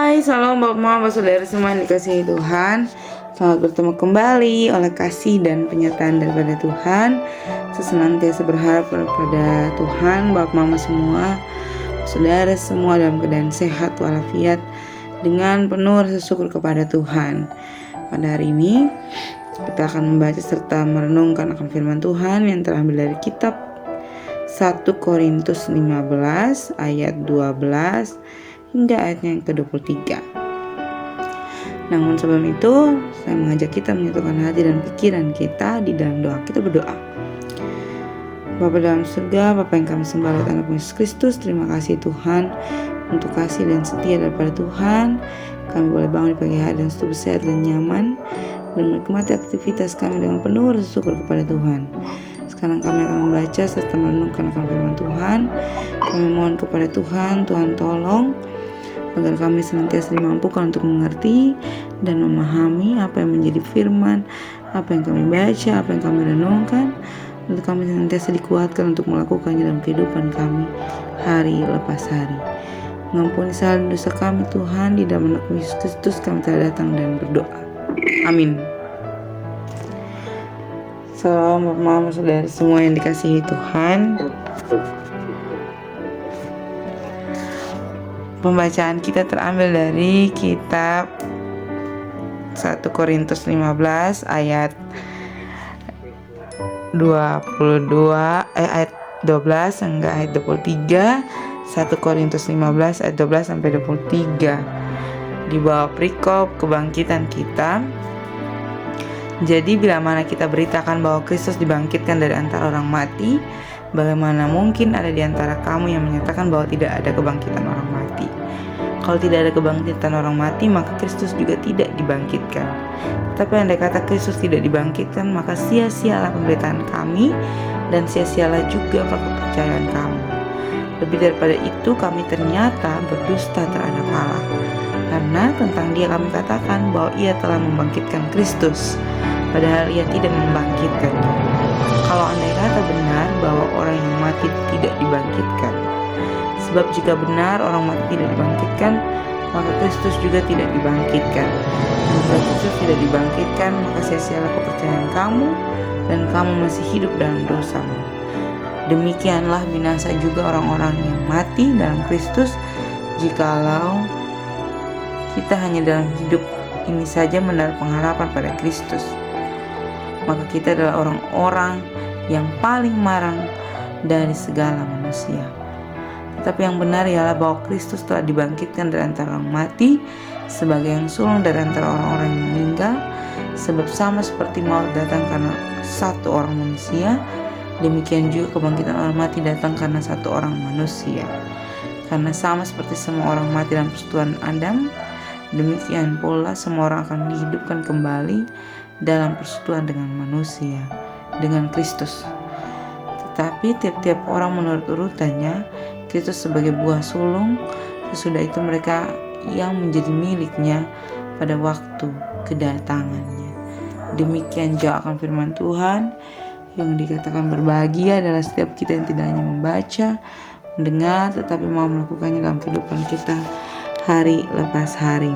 Hai, salam Bapak Mama, Saudara semua yang dikasihi Tuhan. Selamat bertemu kembali oleh kasih dan penyertaan daripada Tuhan. Sesenantiasa berharap kepada Tuhan, Bapak Mama semua, saudara semua dalam keadaan sehat walafiat dengan penuh rasa syukur kepada Tuhan. Pada hari ini kita akan membaca serta merenungkan akan firman Tuhan yang terambil dari kitab 1 Korintus 15 ayat 12 hingga ayatnya yang ke-23. Namun sebelum itu, saya mengajak kita menyatukan hati dan pikiran kita di dalam doa. Kita berdoa. Bapa dalam surga, Bapa yang kami sembah lewat anak Yesus Kristus, terima kasih Tuhan untuk kasih dan setia daripada Tuhan. Kami boleh bangun di pagi hari dan tubuh sehat dan nyaman, dan menikmati aktivitas kami dengan penuh rasa syukur kepada Tuhan. Sekarang kami akan membaca serta merenungkan akan firman Tuhan. Kami mohon kepada Tuhan tolong agar kami senantiasa dimampukan untuk mengerti dan memahami apa yang menjadi firman, apa yang kami baca, apa yang kami renungkan, untuk kami senantiasa dikuatkan untuk melakukannya dalam kehidupan kami hari lepas hari. Mengampuni salah dosa kami Tuhan, di dalam nama Yesus Kristus kami telah datang dan berdoa. Amin. Salam Mama, saudara semua yang dikasihi Tuhan. Pembacaan kita terambil dari kitab 1 Korintus 15 ayat ayat 12 hingga ayat 23. 1 Korintus 15 ayat 12 sampai 23. Di bawah perikop kebangkitan kita. Jadi bila mana kita beritakan bahwa Kristus dibangkitkan dari antara orang mati, bagaimana mungkin ada di antara kamu yang menyatakan bahwa tidak ada kebangkitan orang mati? Kalau tidak ada kebangkitan orang mati, maka Kristus juga tidak dibangkitkan. Tapi andai kata Kristus tidak dibangkitkan, maka sia-sialah pemberitaan kami dan sia-sialah juga kepercayaan kamu. Lebih daripada itu, kami ternyata berdusta terhadap Allah, karena tentang Dia kami katakan bahwa Ia telah membangkitkan Kristus, padahal Ia tidak membangkitkannya. Kalau andai kata benar bahwa orang yang mati tidak dibangkitkan, sebab jika benar orang mati tidak dibangkitkan, maka Kristus juga tidak dibangkitkan. Dan jika Kristus tidak dibangkitkan, maka sia-sialah kepercayaan kamu, dan kamu masih hidup dalam dosamu. Demikianlah binasa juga orang-orang yang mati dalam Kristus, jikalau kita hanya dalam hidup ini saja menaruh pengharapan pada Kristus. Maka kita adalah orang-orang yang paling marang dari segala manusia. Tetapi yang benar ialah bahwa Kristus telah dibangkitkan dari antara orang mati sebagai yang sulung dari antara orang-orang yang meninggal. Sebab sama seperti maut datang karena satu orang manusia, demikian juga kebangkitan orang mati datang karena satu orang manusia. Karena sama seperti semua orang mati dalam persetubuhan Adam, demikian pula semua orang akan dihidupkan kembali dalam persetubuhan dengan manusia, dengan Kristus. Tetapi tiap-tiap orang menurut urutannya, Kristus sebagai buah sulung, sesudah itu mereka yang menjadi miliknya pada waktu kedatangannya. Demikian juga akan firman Tuhan. Yang dikatakan berbahagia adalah setiap kita yang tidak hanya membaca, mendengar, tetapi mau melakukannya dalam kehidupan kita hari lepas hari.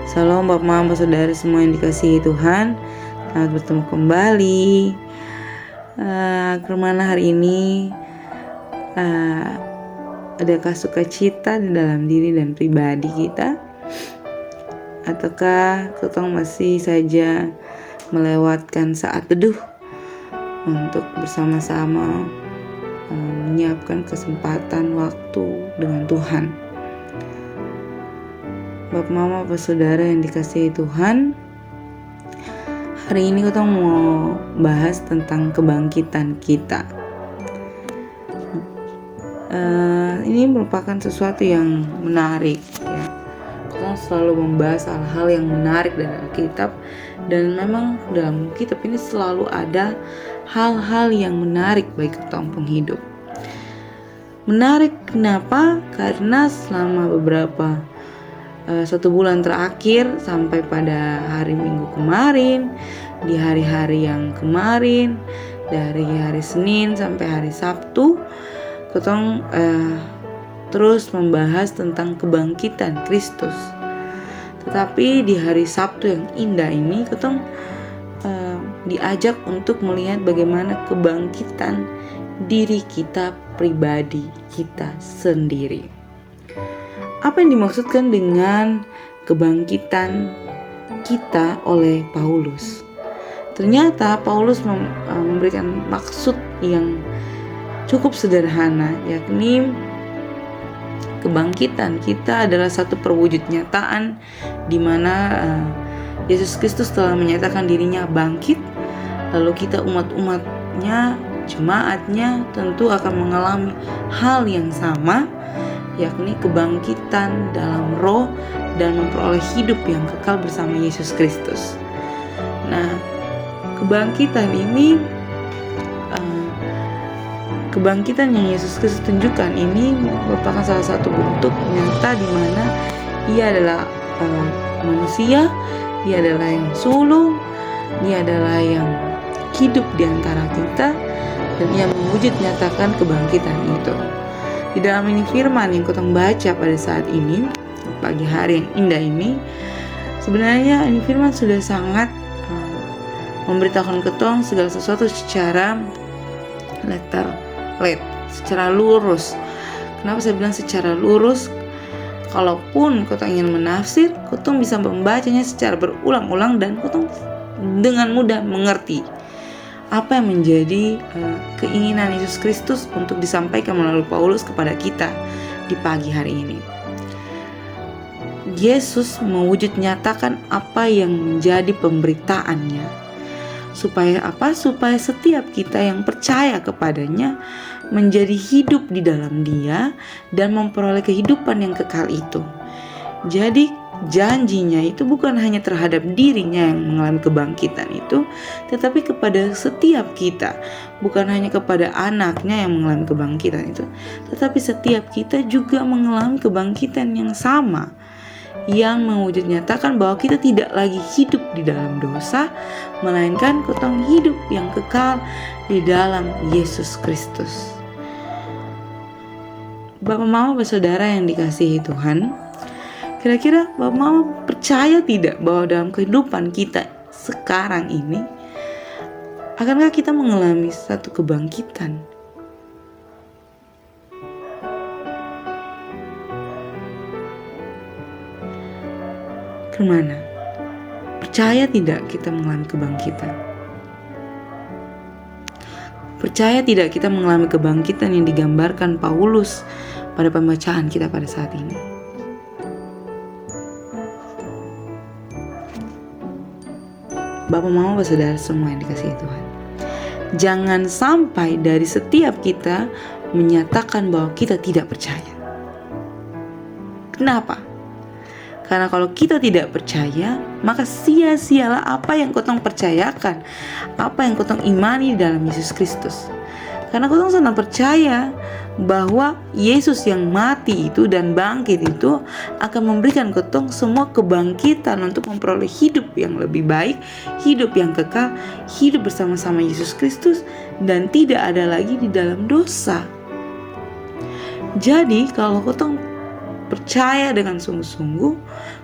Salam Bapak Mama, saudara semua yang dikasihi Tuhan. Selamat bertemu kembali. Kemana hari ini? Adakah sukacita di dalam diri dan pribadi kita? Ataukah kita masih saja melewatkan saat teduh untuk bersama-sama menyiapkan kesempatan waktu dengan Tuhan? Bapak Mama, Bapak Saudara yang dikasihi Tuhan, hari ini kita mau bahas tentang kebangkitan kita. Ini merupakan sesuatu yang menarik ya. Kita selalu membahas hal-hal yang menarik dari Alkitab, dan memang dalam kitab ini selalu ada hal-hal yang menarik bagi kita penghidup. Menarik kenapa? Karena selama beberapa 1 bulan terakhir sampai pada hari Minggu kemarin, di hari-hari yang kemarin, dari hari Senin sampai hari Sabtu, terus membahas tentang kebangkitan Kristus. Tetapi di hari Sabtu yang indah ini kita diajak untuk melihat bagaimana kebangkitan diri kita pribadi, kita sendiri. Apa yang dimaksudkan dengan kebangkitan kita oleh Paulus? Ternyata Paulus memberikan maksud yang cukup sederhana, yakni kebangkitan kita adalah satu perwujud nyataan di mana Yesus Kristus telah menyatakan dirinya bangkit, lalu kita umat-umatnya, jemaatnya tentu akan mengalami hal yang sama, yakni kebangkitan dalam roh dan memperoleh hidup yang kekal bersama Yesus Kristus. Nah, kebangkitan ini, kebangkitan yang Yesus Kristus tunjukkan ini merupakan salah satu bentuk nyata di mana Ia adalah manusia, Ia adalah yang sulung, Ia adalah yang hidup di antara kita, dan Ia mewujud nyatakan kebangkitan itu. Di dalam ini firman yang kita baca pada saat ini, pagi hari yang indah ini, sebenarnya ini firman sudah sangat memberitahukan ketong segala sesuatu secara secara lurus. Kenapa saya bilang secara lurus? Kalaupun ketong ingin menafsir, ketong bisa membacanya secara berulang-ulang dan ketong dengan mudah mengerti apa yang menjadi keinginan Yesus Kristus untuk disampaikan melalui Paulus kepada kita di pagi hari ini. Yesus mewujud nyatakan apa yang menjadi pemberitaannya. Supaya apa? Supaya setiap kita yang percaya kepadanya menjadi hidup di dalam Dia dan memperoleh kehidupan yang kekal itu. Jadi janjinya itu bukan hanya terhadap dirinya yang mengalami kebangkitan itu, tetapi kepada setiap kita. Bukan hanya kepada anaknya yang mengalami kebangkitan itu, tetapi setiap kita juga mengalami kebangkitan yang sama, yang mewujud nyatakan bahwa kita tidak lagi hidup di dalam dosa, melainkan kita hidup yang kekal di dalam Yesus Kristus. Bapak Mama, Saudara yang dikasihi Tuhan, kira-kira Bapak Mama percaya tidak bahwa dalam kehidupan kita sekarang ini, akankah kita mengalami satu kebangkitan? Kemana? Percaya tidak kita mengalami kebangkitan? Percaya tidak kita mengalami kebangkitan yang digambarkan Paulus pada pembacaan kita pada saat ini? Bapak, Mama, Saudara semua yang dikasihi Tuhan, jangan sampai dari setiap kita menyatakan bahwa kita tidak percaya. Kenapa? Karena kalau kita tidak percaya, maka sia-sialah apa yang kotong percayakan, apa yang kotong imani dalam Yesus Kristus. Karena kotong sangat percaya bahwa Yesus yang mati itu dan bangkit itu akan memberikan kotong semua kebangkitan untuk memperoleh hidup yang lebih baik, hidup yang kekal, hidup bersama-sama Yesus Kristus, dan tidak ada lagi di dalam dosa. Jadi kalau kotong percaya dengan sungguh-sungguh,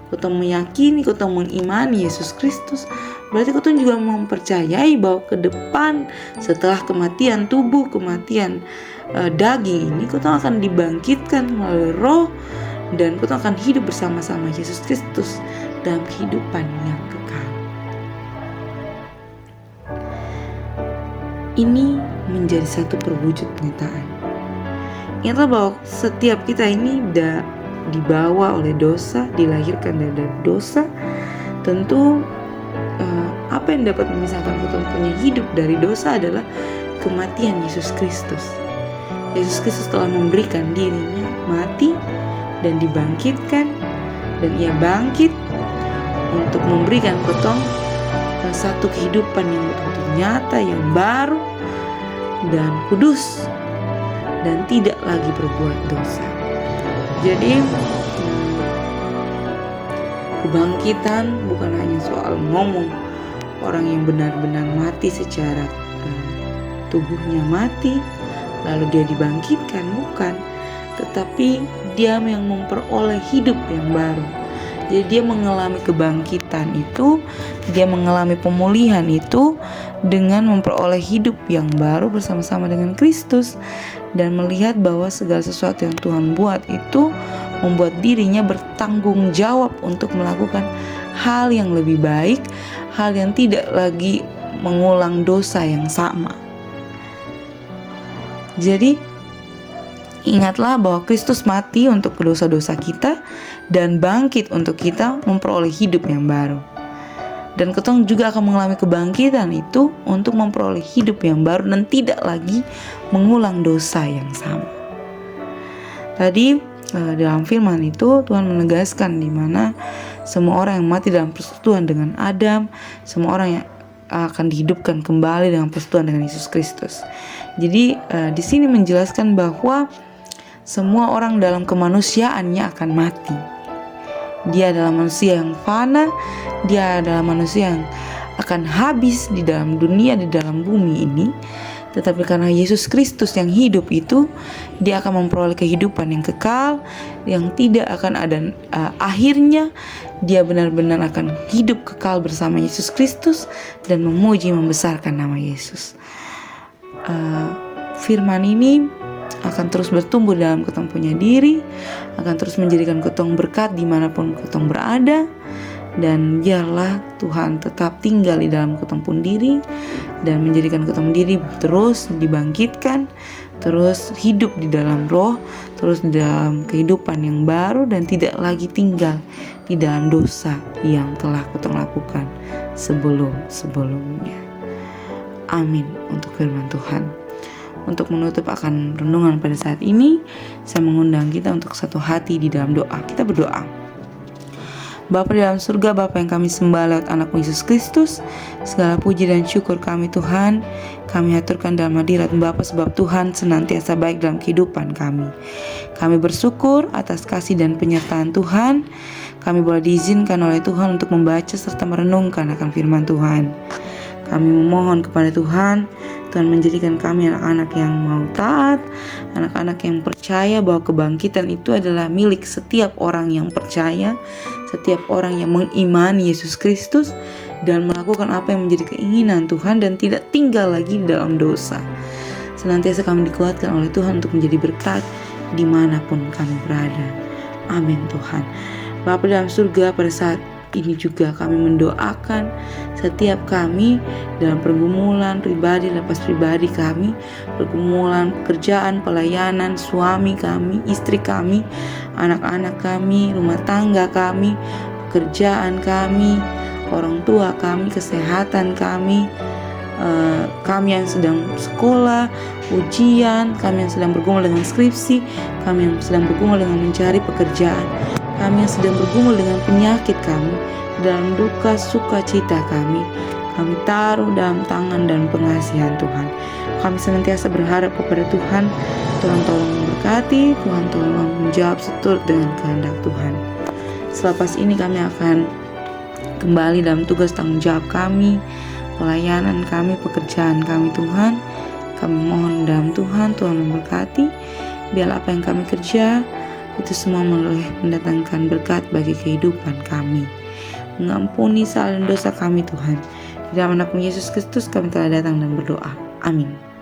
kotong meyakini, kotong mengimani Yesus Kristus, berarti kotong juga mempercayai bahwa ke depan setelah kematian tubuh, kematian daging ini, kotong akan dibangkitkan melalui roh dan kotong akan hidup bersama-sama Yesus Kristus dalam kehidupan yang kekal. Ini menjadi satu perwujud kenyataan. Ingatlah bahwa setiap kita ini dibawa oleh dosa, dilahirkan dari dosa. Tentu apa yang dapat memisahkan kita punya hidup dari dosa adalah kematian Yesus Kristus. Yesus Kristus telah memberikan dirinya mati dan dibangkitkan, dan Ia bangkit untuk memberikan kita satu kehidupan yang betul-betul nyata, yang baru dan kudus, dan tidak lagi berbuat dosa. Jadi kebangkitan bukan hanya soal ngomong orang yang benar-benar mati secara tubuhnya mati lalu dia dibangkitkan, bukan. tetapi dia yang memperoleh hidup yang baru. Jadi dia mengalami kebangkitan itu, dia mengalami pemulihan itu dengan memperoleh hidup yang baru bersama-sama dengan Kristus, dan melihat bahwa segala sesuatu yang Tuhan buat itu membuat dirinya bertanggung jawab untuk melakukan hal yang lebih baik, hal yang tidak lagi mengulang dosa yang sama. Jadi ingatlah bahwa Kristus mati untuk dosa-dosa kita dan bangkit untuk kita memperoleh hidup yang baru. Dan ketong juga akan mengalami kebangkitan itu untuk memperoleh hidup yang baru dan tidak lagi mengulang dosa yang sama. Tadi dalam firman itu Tuhan menegaskan di mana semua orang yang mati dalam persekutuan dengan Adam, semua orang yang akan dihidupkan kembali dengan persekutuan dengan Yesus Kristus. Jadi di sini menjelaskan bahwa semua orang dalam kemanusiaannya akan mati. Dia adalah manusia yang fana, dia adalah manusia yang akan habis di dalam dunia, di dalam bumi ini. Tetapi karena Yesus Kristus yang hidup itu, dia akan memperoleh kehidupan yang kekal, yang tidak akan ada akhirnya. Dia benar-benar akan hidup kekal bersama Yesus Kristus dan memuji membesarkan nama Yesus. Firman ini akan terus bertumbuh dalam ketong punya diri, akan terus menjadikan ketong berkat dimanapun ketong berada, dan biarlah Tuhan tetap tinggal di dalam ketong pun diri dan menjadikan ketong diri terus dibangkitkan, terus hidup di dalam roh, terus di dalam kehidupan yang baru, dan tidak lagi tinggal di dalam dosa yang telah ketong lakukan sebelum-sebelumnya. Amin untuk firman Tuhan. Untuk menutup akan renungan pada saat ini, saya mengundang kita untuk satu hati di dalam doa. Kita berdoa. Bapa di dalam surga, Bapa yang kami sembah lewat anak-Mu Yesus Kristus, segala puji dan syukur kami Tuhan, kami aturkan dalam hadirat Bapa, sebab Tuhan senantiasa baik dalam kehidupan kami. Kami bersyukur atas kasih dan penyertaan Tuhan. Kami boleh diizinkan oleh Tuhan untuk membaca serta merenungkan akan firman Tuhan. Kami memohon kepada Tuhan menjadikan kami anak-anak yang mau taat, anak-anak yang percaya bahwa kebangkitan itu adalah milik setiap orang yang percaya, setiap orang yang mengimani Yesus Kristus dan melakukan apa yang menjadi keinginan Tuhan dan tidak tinggal lagi di dalam dosa. Senantiasa kami dikuatkan oleh Tuhan untuk menjadi berkat dimanapun kami berada. Amin Tuhan. Bapa dalam surga, pada saat ini juga kami mendoakan setiap kami dalam pergumulan pribadi, lepas pribadi kami, pergumulan pekerjaan, pelayanan, suami kami, istri kami, anak-anak kami, rumah tangga kami, pekerjaan kami, orang tua kami, kesehatan kami, kami yang sedang sekolah, ujian, kami yang sedang bergumul dengan skripsi, kami yang sedang bergumul dengan mencari pekerjaan, kami yang sedang bergumul dengan penyakit kami, dalam duka sukacita kami taruh dalam tangan dan pengasihan Tuhan. Kami senantiasa berharap kepada Tuhan. Tuhan tolong memberkati, Tuhan tolong menjawab seturut dengan kehendak Tuhan. Selepas ini kami akan kembali dalam tugas tanggung jawab kami, pelayanan kami, pekerjaan kami Tuhan. Kami mohon dalam Tuhan memberkati. Biar apa yang kami kerja itu semua mendatangkan berkat bagi kehidupan kami. Mengampuni salah dan dosa kami Tuhan. Di dalam anak-Mu Yesus Kristus kami telah datang dan berdoa. Amin.